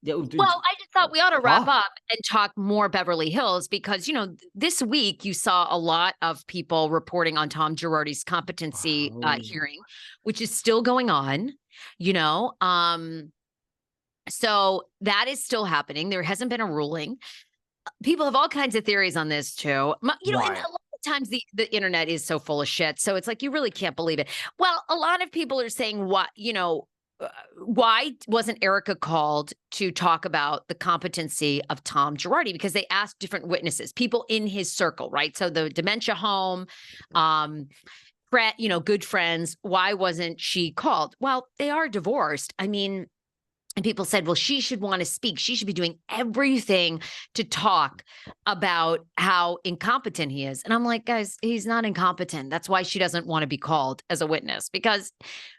Well, I just thought we ought to wrap Oh, up and talk more Beverly Hills because, this week you saw a lot of people reporting on Tom Girardi's competency oh, hearing, which is still going on, you know. So that is still happening. There hasn't been a ruling. People have all kinds of theories on this too. And a right. lot of times the internet is so full of shit. So it's like you really can't believe it. Well, a lot of people are saying why wasn't Erika called to talk about the competency of Tom Girardi? Because they asked different witnesses, people in his circle, right? So the dementia home, good friends. Why wasn't she called? Well, they are divorced. I mean, and people said, well, she should want to speak. She should be doing everything to talk about how incompetent he is. And I'm like, guys, he's not incompetent. That's why she doesn't want to be called as a witness because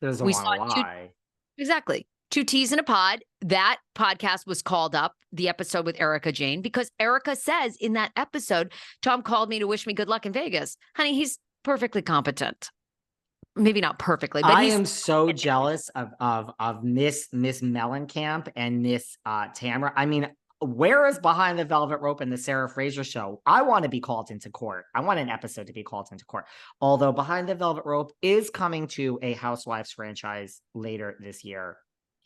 Doesn't we want saw to two. lie. Exactly. Two T's in a pod. That podcast was called up, the episode with Erika Jane, because Erika says in that episode, Tom called me to wish me good luck in Vegas. Honey, he's perfectly competent. Maybe not perfectly, but I he's am so jealous of Miss Mellencamp and Miss Tamara. I mean, where is Behind the Velvet Rope and the Sarah Fraser show? I want to be called into court. I want an episode to be called into court. Although Behind the Velvet Rope is coming to a Housewives franchise later this year,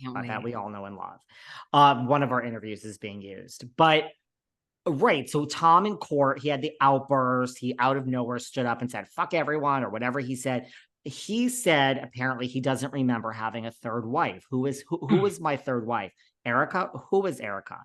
can't that wait. we all know and love. One of our interviews is being used, but right. So Tom in court, he had the outburst. He out of nowhere stood up and said, fuck everyone, or whatever he said. He said apparently he doesn't remember having a third wife. Who was my third wife? Erika? Who was Erika?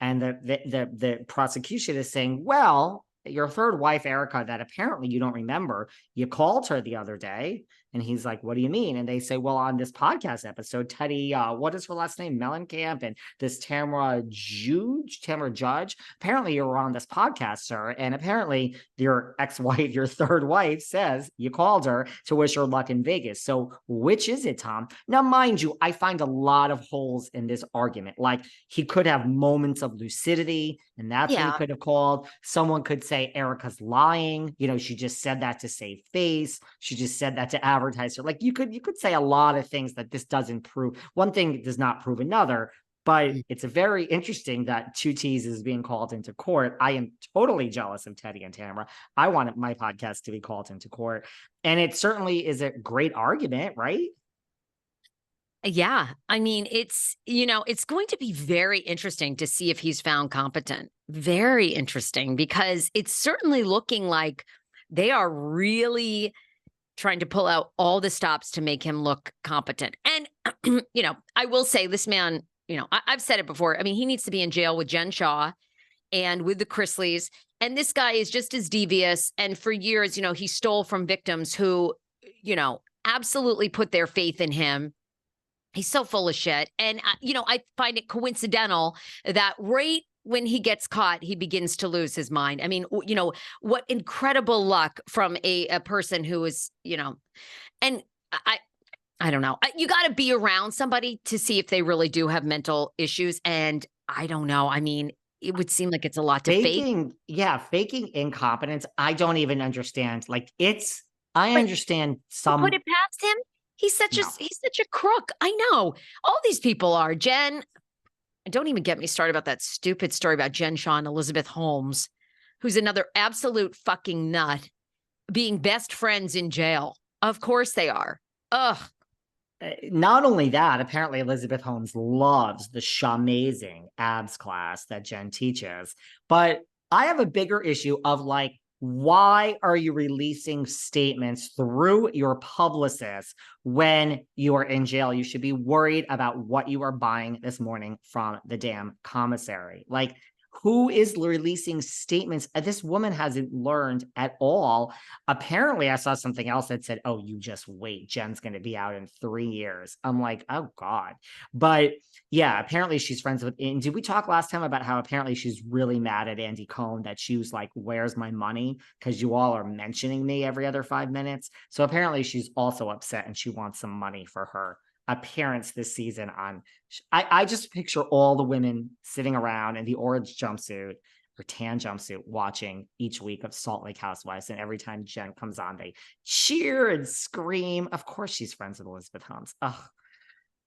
And the prosecution is saying, well, your third wife, Erika, that apparently you don't remember, you called her the other day. And he's like, what do you mean? And they say, well, on this podcast episode, Teddi, what is her last name? Mellencamp and this Tamara Judge. Apparently you were on this podcast, sir. And apparently your ex-wife, your third wife says you called her to wish her luck in Vegas. So which is it, Tom? Now, mind you, I find a lot of holes in this argument. Like he could have moments of lucidity and that's when he Yeah. could have called. Someone could say Erika's lying. She just said that to save face. She just said that to advertise her. Like you could say a lot of things that this doesn't prove. One thing does not prove another. But it's very interesting that Two T's is being called into court. I am totally jealous of Teddi and Tamara. I wanted my podcast to be called into court. And it certainly is a great argument, right? Yeah. I mean, it's going to be very interesting to see if he's found competent. Very interesting because it's certainly looking like they are really trying to pull out all the stops to make him look competent. And, I will say this man, I've said it before. I mean, he needs to be in jail with Jen Shaw and with the Chrisleys. And this guy is just as devious. And for years, he stole from victims who, absolutely put their faith in him. He's so full of shit. And, I find it coincidental that right when he gets caught, he begins to lose his mind. I mean, what incredible luck from a person who is, and I don't know. You got to be around somebody to see if they really do have mental issues. And I don't know. I mean, it would seem like it's a lot to fake. Faking incompetence. I don't even understand. I But understand to put some, it past him, he's such no. a crook. I know. All these people are. Jen, don't even get me started about that stupid story about Jen Shaw and Elizabeth Holmes, who's another absolute fucking nut, being best friends in jail. Of course they are. Ugh. Not only that, apparently Elizabeth Holmes loves the shamazing abs class that Jen teaches. But I have a bigger issue of why are you releasing statements through your publicist when you are in jail? You should be worried about what you are buying this morning from the damn commissary. Who is releasing statements? This woman hasn't learned at all. Apparently, I saw something else that said, oh, you just wait. Jen's going to be out in 3 years. I'm like, oh, God. But yeah, apparently she's friends with, and did we talk last time about how apparently she's really mad at Andy Cohen that she was like, where's my money? Because you all are mentioning me every other 5 minutes. So apparently she's also upset and she wants some money for her appearance this season on. I just picture all the women sitting around in the orange jumpsuit or tan jumpsuit watching each week of Salt Lake Housewives. And every time Jen comes on, they cheer and scream. Of course she's friends with Elizabeth Holmes. Ugh.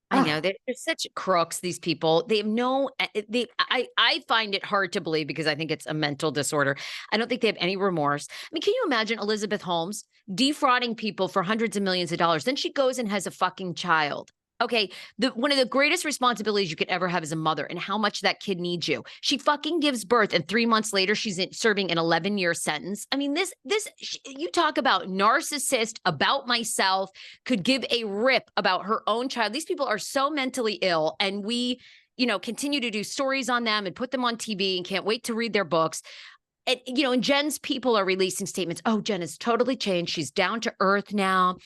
I know they're such crooks, these people. They have no, I find it hard to believe because I think it's a mental disorder. I don't think they have any remorse. I mean, can you imagine Elizabeth Holmes defrauding people for hundreds of millions of dollars? Then she goes and has a fucking child. Okay, one of the greatest responsibilities you could ever have as a mother, and how much that kid needs you. She fucking gives birth, and 3 months later, she's serving an 11-year sentence. I mean, you talk about narcissist, about myself, could give a rip about her own child. These people are so mentally ill, and we, continue to do stories on them and put them on TV and can't wait to read their books. And Jen's people are releasing statements. Oh, Jen has totally changed. She's down to earth now.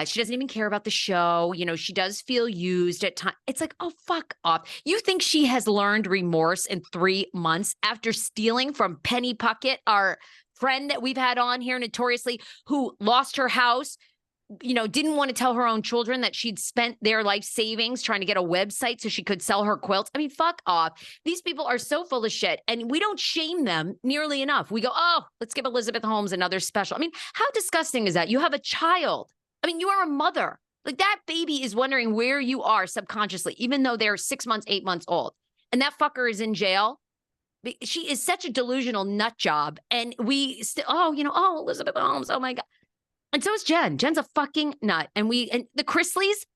She doesn't even care about the show. She does feel used at times. It's like, oh, fuck off. You think she has learned remorse in 3 months after stealing from Penny Puckett, our friend that we've had on here notoriously, who lost her house, didn't want to tell her own children that she'd spent their life savings trying to get a website so she could sell her quilts. I mean, fuck off. These people are so full of shit, and we don't shame them nearly enough. We go, oh, let's give Elizabeth Holmes another special. I mean, how disgusting is that? You have a child. I mean, you are a mother. Like, that baby is wondering where you are subconsciously, even though they're 6 months, 8 months old. And that fucker is in jail. She is such a delusional nut job. And we still, Elizabeth Holmes, oh my God. And so is Jen. Jen's a fucking nut. And the Chrisleys,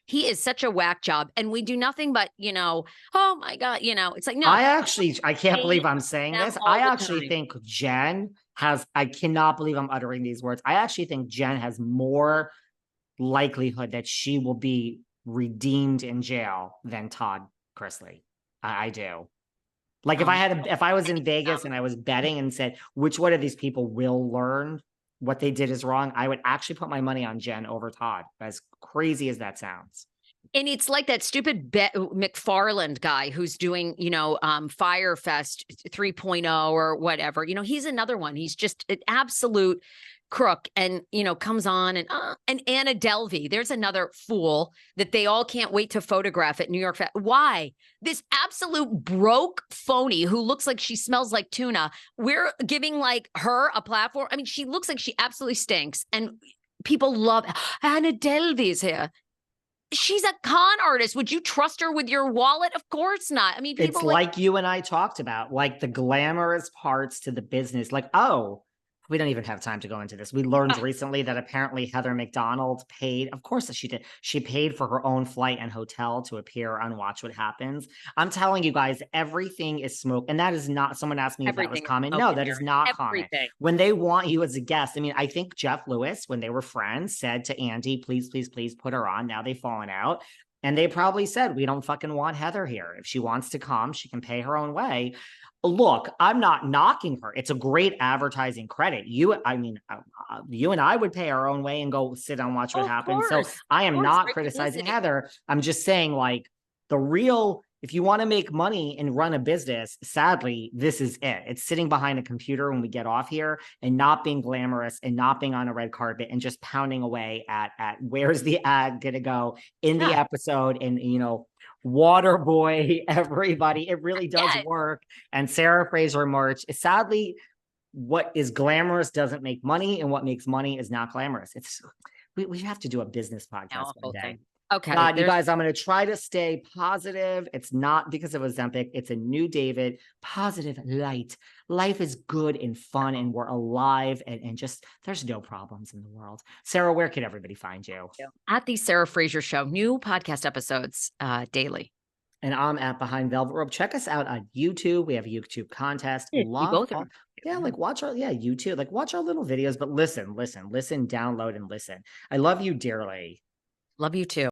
he is such a whack job. And we do nothing but, oh my God, it's like, no. I can't believe I'm saying this. I actually think Jen I cannot believe I'm uttering these words. I actually think Jen has more likelihood that she will be redeemed in jail than Todd Chrisley. I do. Like, if I was in Vegas and I was betting and said, which one of these people will learn what they did is wrong, I would actually put my money on Jen over Todd, as crazy as that sounds. And it's like that stupid McFarland guy who's doing, Firefest 3.0 or whatever. He's another one. He's just an absolute crook, and comes on, and Anna Delvey, there's another fool that they all can't wait to photograph at New York. Why? This absolute broke phony who looks like she smells like tuna. We're giving like her a platform. I mean, she looks like she absolutely stinks, and people love Anna Delvey's here. She's a con artist. Would you trust her with your wallet? Of course not. I mean, people it's like you and I talked about, like the glamorous parts to the business. Like, oh, we don't even have time to go into this. We learned recently that apparently Heather McDonald paid. Of course she did. She paid for her own flight and hotel to appear on Watch What Happens. I'm telling you guys, everything is smoke. And that is not, someone asked me if that was common. No, that is not common. When they want you as a guest. I mean, I think Jeff Lewis, when they were friends, said to Andy, please, please, please put her on. Now they've fallen out. And they probably said, we don't fucking want Heather here. If she wants to come, she can pay her own way. Look, I'm not knocking her. It's a great advertising credit. You and I would pay our own way and go sit and watch what happens. So I am not criticizing Heather. I'm just saying, like, if you want to make money and run a business, sadly, this is it. It's sitting behind a computer when we get off here and not being glamorous and not being on a red carpet and just pounding away at where's the ad going to go in the episode, and, Waterboy, everybody. It really does work. And Sarah Fraser March, sadly, what is glamorous doesn't make money, and what makes money is not glamorous. We have to do a business podcast one day. Okay. God, you guys, I'm going to try to stay positive. It's not because of Ozempic. It's a new David. Positive light. Life is good and fun, and we're alive, and just there's no problems in the world. Sarah, where can everybody find you? At the Sarah Fraser Show. New podcast episodes daily. And I'm at Behind Velvet Rope. Check us out on YouTube. We have a YouTube contest. Both are. Watch our YouTube. Like, watch our little videos, but listen, download and listen. I love you dearly. Love you too.